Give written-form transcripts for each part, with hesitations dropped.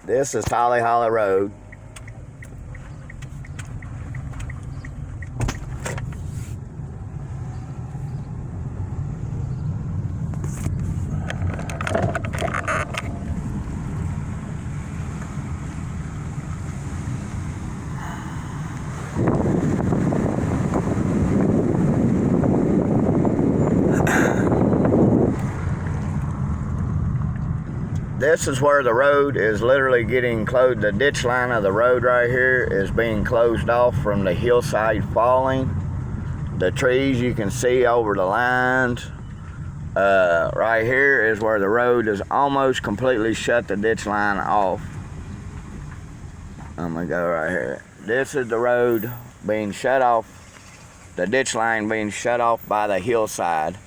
This is Tolley Hollow Road. This is where the road is literally getting closed. The ditch line of the road right here is being closed off from the hillside falling. The trees you can see over the lines. Right here is where the road is almost completely shut the ditch line off. I'm gonna go right here. This is the road being shut off, the ditch line being shut off by the hillside.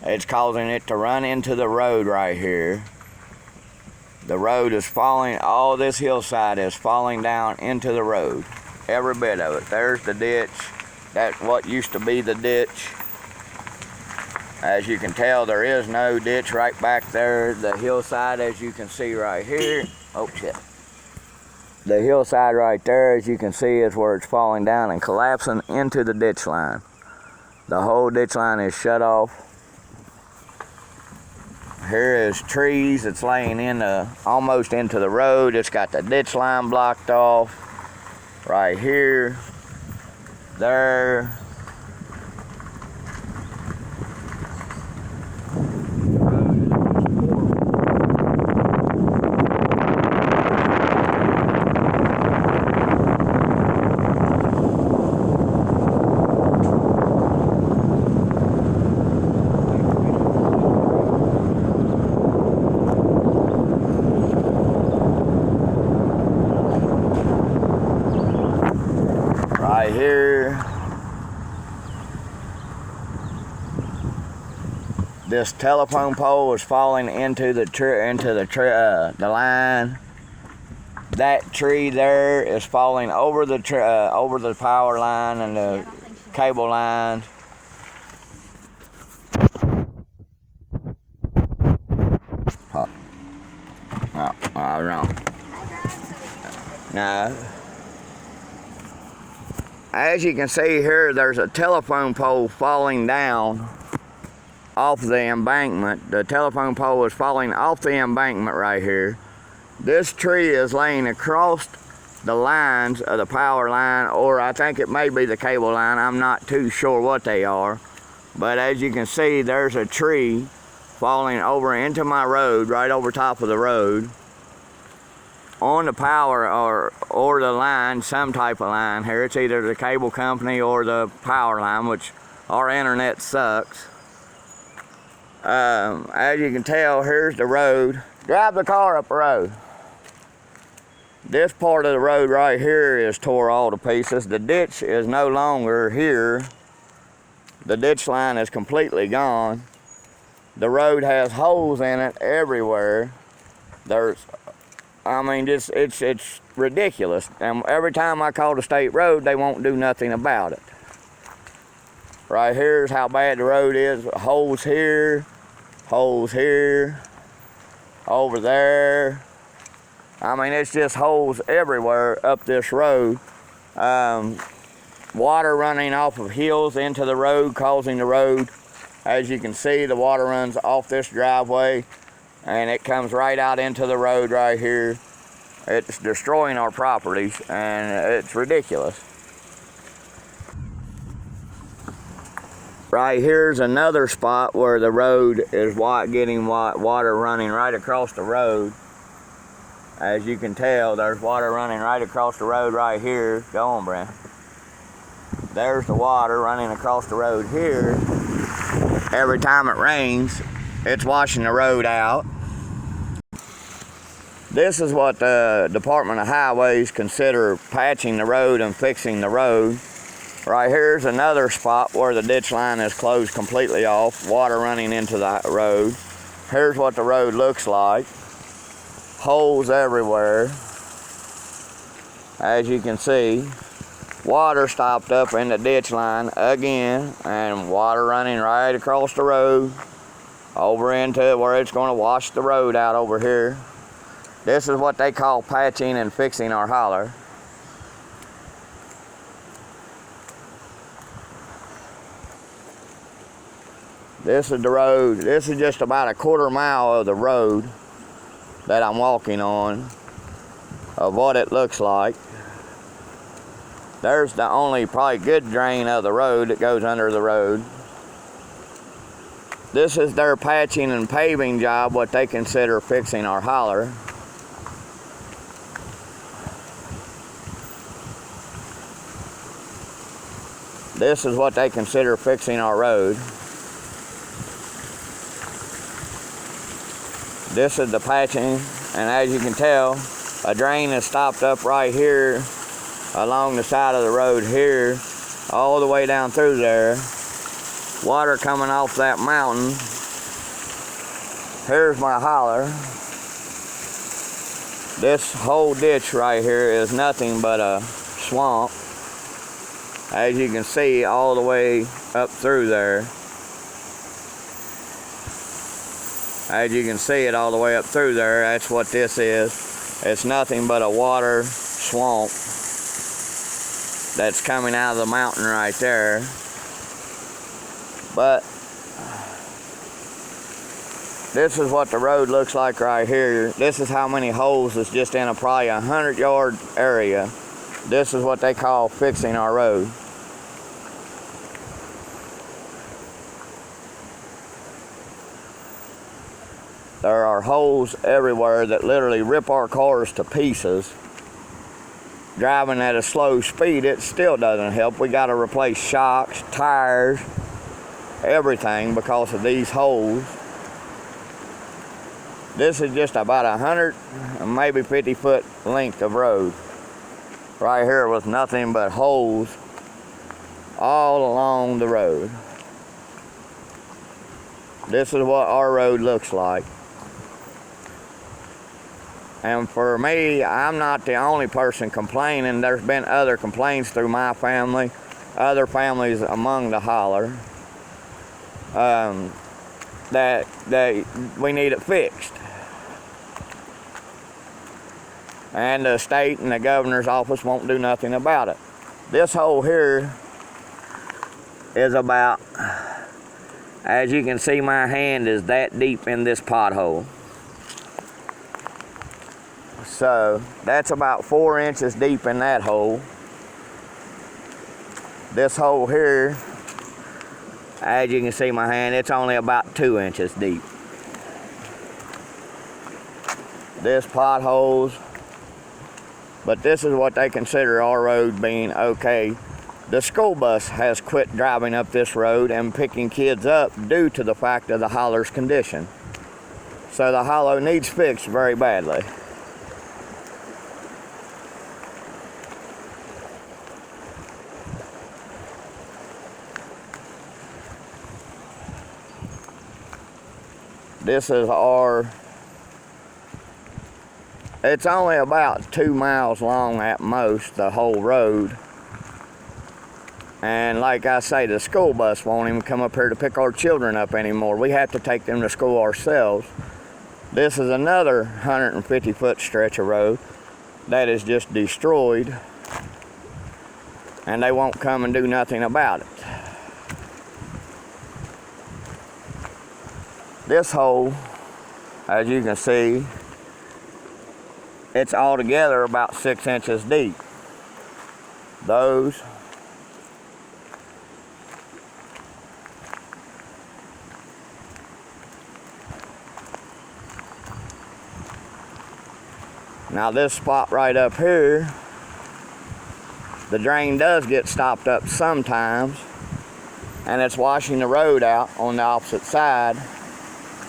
It's causing it to run into the road right here. The road is falling, all this hillside is falling down into the road. Every bit of it. There's the ditch. That's what used to be the ditch. As you can tell, there is no ditch right back there. The hillside, as you can see right here. Oh shit. The hillside right there, as you can see, is where it's falling down and collapsing into the ditch line. The whole ditch line is shut off. Here is trees. It's laying in almost into the road. It's got the ditch line blocked off. Right here. There. Right here, this telephone pole is falling into the line. That tree there is falling over the power line and the cable line. Oh, I was wrong. No. As you can see here, there's a telephone pole falling down off the embankment. The telephone pole is falling off the embankment right here. This tree is laying across the lines of the power line, or I think it may be the cable line. I'm not too sure what they are. But as you can see, there's a tree falling over into my road, right over top of the road, on the power or the line, some type of line here. It's either the cable company or the power line, which our internet sucks. As you can tell, here's the road. Drive the car up the road. This part of the road right here is tore all to pieces. The ditch is no longer here. The ditch line is completely gone. The road has holes in it everywhere. It's ridiculous. And every time I call the state road, they won't do nothing about it. Right here's how bad the road is. Holes here, over there. I mean, it's just holes everywhere up this road. Water running off of hills into the road, causing the road. As you can see, the water runs off this driveway and it comes right out into the road right here. It's destroying our properties and it's ridiculous. Right here's another spot where the road is getting water running right across the road. As you can tell, there's water running right across the road right here. Go on, Brad. There's the water running across the road here. Every time it rains, it's washing the road out. This is what the Department of Highways consider patching the road and fixing the road. Right here's another spot where the ditch line is closed completely off, water running into the road. Here's what the road looks like. Holes everywhere. As you can see, water stopped up in the ditch line again, and water running right across the road over into where it's going to wash the road out over here. This is what they call patching and fixing our holler. This is the road. This is just about a quarter mile of the road that I'm walking on, of what it looks like. There's the only probably good drain of the road that goes under the road. This is their patching and paving job, what they consider fixing our holler. This is what they consider fixing our road. This is the patching, and as you can tell, a drain is stopped up right here along the side of the road here, all the way down through there. Water coming off that mountain. Here's my holler. This whole ditch right here is nothing but a swamp, as you can see, all the way up through there. As you can see it all the way up through there, that's what this is. It's nothing but a water swamp that's coming out of the mountain right there. But this is what the road looks like right here. This is how many holes is just in a probably 100-yard area. This is what they call fixing our road. There are holes everywhere that literally rip our cars to pieces. Driving at a slow speed, it still doesn't help. We got to replace shocks, tires, everything because of these holes. This is just about 100, maybe 50-foot length of road. Right here with nothing but holes all along the road. This is what our road looks like. And for me, I'm not the only person complaining. There's been other complaints through my family, other families among the holler, that we need it fixed. And the state and the governor's office won't do nothing about it. This hole here is about, as you can see, my hand is that deep in this pothole. So that's about 4 inches deep in that hole. This hole here, as you can see my hand, it's only about 2 inches deep. This potholes, but this is what they consider our road being okay. The school bus has quit driving up this road and picking kids up due to the fact of the holler's condition. So the hollow needs fixed very badly. This is it's only about 2 miles long at most, the whole road. And like I say, the school bus won't even come up here to pick our children up anymore. We have to take them to school ourselves. This is another 150-foot stretch of road that is just destroyed, and they won't come and do nothing about it. This hole, as you can see, it's altogether about 6 inches deep. Those now this spot right up here, the drain does get stopped up sometimes, and it's washing the road out on the opposite side.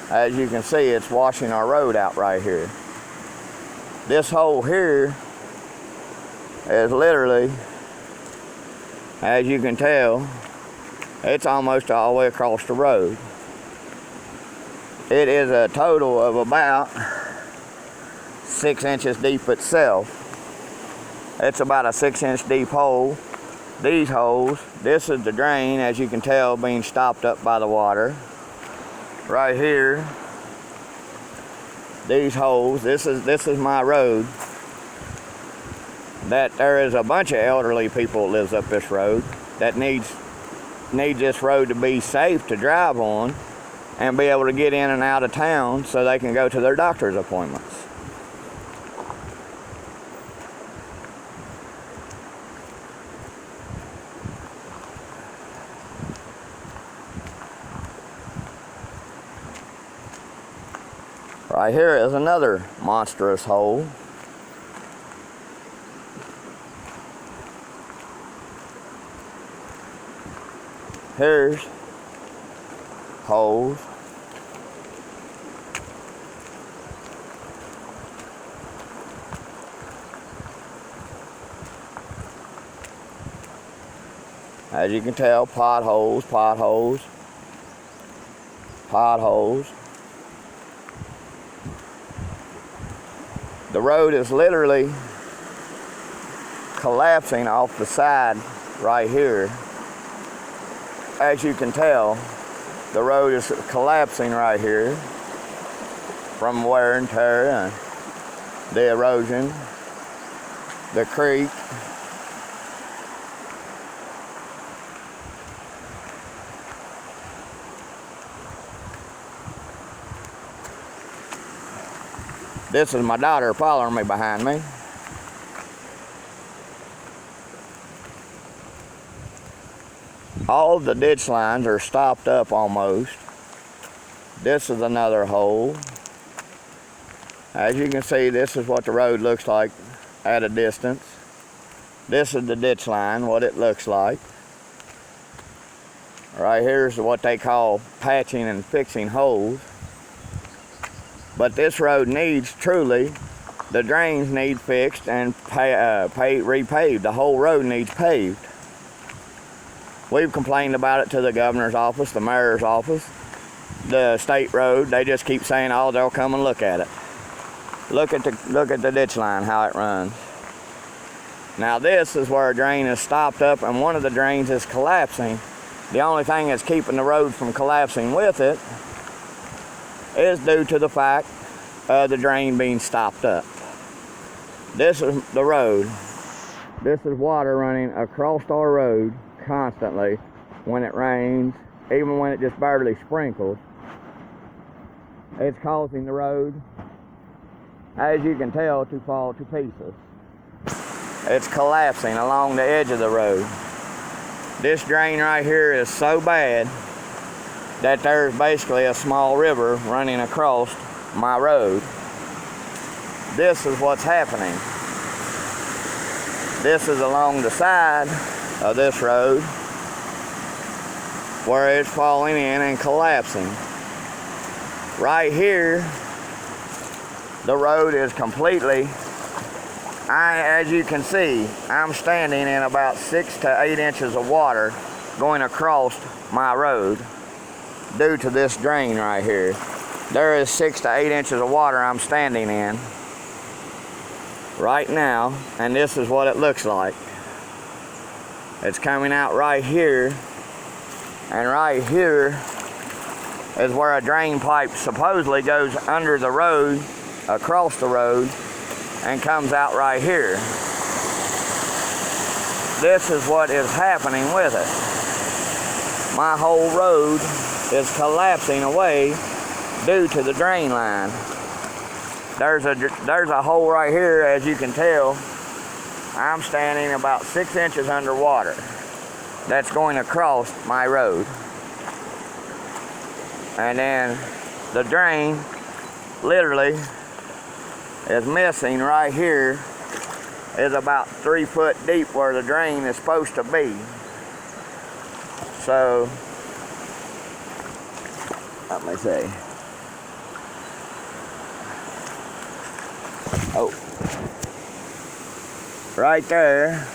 As you can see, it's washing our road out right here. This hole here is literally, as you can tell, it's almost all the way across the road. It is a total of about 6 inches deep itself. It's about a 6-inch deep hole. These holes, this is the drain, as you can tell, being stopped up by the water. Right here, these holes. This is my road. That there is a bunch of elderly people that lives up this road that needs this road to be safe to drive on and be able to get in and out of town so they can go to their doctor's appointments. Right here is another monstrous hole. Here's holes. As you can tell, potholes, potholes, potholes. The road is literally collapsing off the side right here. As you can tell, the road is collapsing right here from wear and tear and the erosion, the creek. This is my daughter following me behind me. All the ditch lines are stopped up almost. This is another hole. As you can see, this is what the road looks like at a distance. This is the ditch line, what it looks like. Right here's what they call patching and fixing holes. But this road needs, truly, the drains need fixed and repaved. The whole road needs paved. We've complained about it to the governor's office, the mayor's office, the state road. They just keep saying, oh, they'll come and look at it. Look at the ditch line, how it runs. Now this is where a drain is stopped up and one of the drains is collapsing. The only thing that's keeping the road from collapsing with it is due to the fact of the drain being stopped up. This is the road. This is water running across our road constantly when it rains, even when it just barely sprinkles. It's causing the road, as you can tell, to fall to pieces. It's collapsing along the edge of the road. This drain right here is so bad that there's basically a small river running across my road. This is what's happening. This is along the side of this road where it's falling in and collapsing. Right here, the road is completely, as you can see, I'm standing in about 6 to 8 inches of water going across my road due to this drain right here. There is 6 to 8 inches of water I'm standing in right now, and this is what it looks like. It's coming out right here, and right here is where a drain pipe supposedly goes under the road, across the road, and comes out right here. This is what is happening with it. My whole road is collapsing away due to the drain line. There's a hole right here, as you can tell. I'm standing about 6 inches underwater. That's going across my road. And then the drain literally is missing right here. Is about 3 foot deep where the drain is supposed to be. So, let me see. Oh, right there,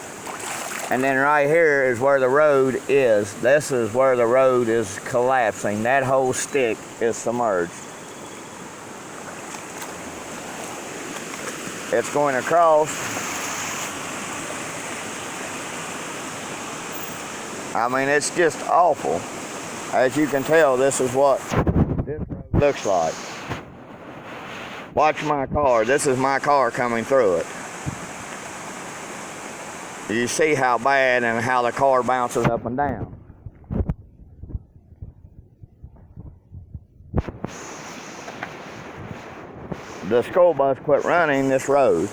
and then right here is where the road is. This is where the road is collapsing. That whole stick is submerged. It's going across. I mean, it's just awful. As you can tell, this is what this road looks like. Watch my car. This is my car coming through it. You see how bad and how the car bounces up and down. The school bus quit running this road,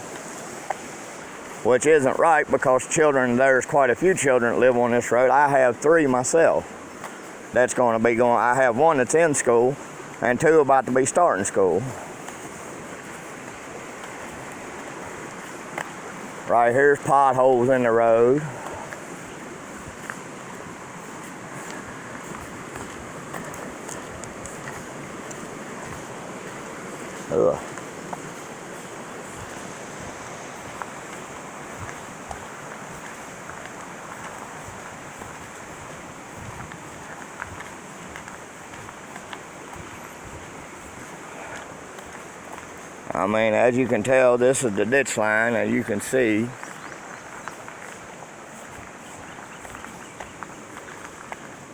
which isn't right because there's quite a few children that live on this road. I have 3 myself that's going to be going. I have 1 that's in school and 2 about to be starting school. Right here's potholes in the road. Ugh. I mean, as you can tell, this is the ditch line, as you can see.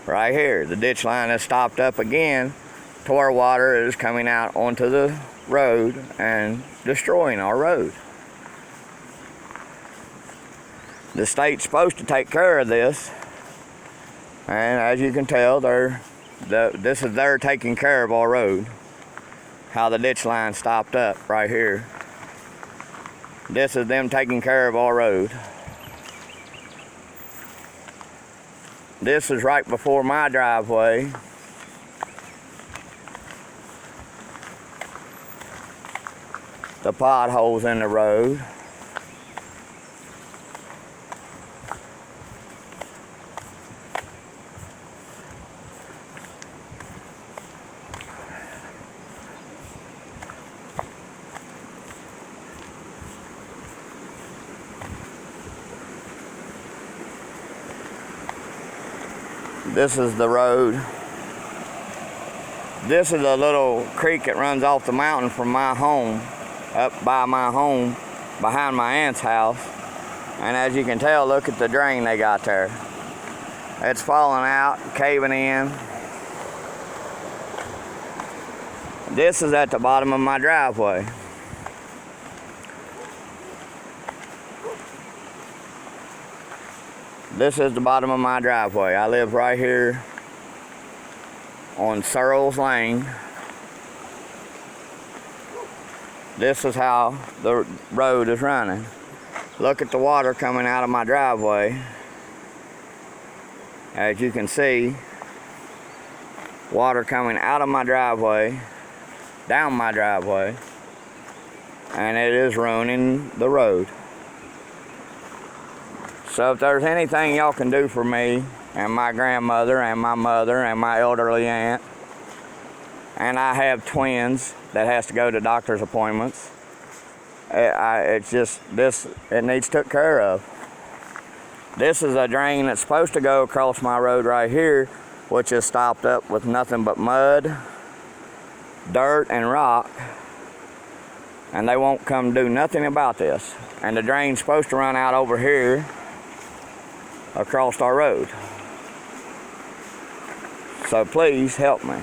Right here, the ditch line has stopped up again to where water is coming out onto the road and destroying our road. The state's supposed to take care of this, and as you can tell, this is they're taking care of our road. How the ditch line stopped up right here. This is them taking care of our road. This is right before my driveway. The potholes in the road. This is the road. This is a little creek that runs off the mountain from my home, up by my home, behind my aunt's house. And as you can tell, look at the drain they got there. It's falling out, caving in. This is at the bottom of my driveway. This is the bottom of my driveway. I live right here on Searles Lane. This is how the road is running. Look at the water coming out of my driveway. As you can see, water coming out of my driveway, down my driveway, and it is ruining the road. So if there's anything y'all can do for me and my grandmother and my mother and my elderly aunt, and I have twins that has to go to doctor's appointments, it's just this, it needs took care of. This is a drain that's supposed to go across my road right here, which is stopped up with nothing but mud, dirt, and rock, and they won't come do nothing about this. And the drain's supposed to run out over here across our road. So please help me.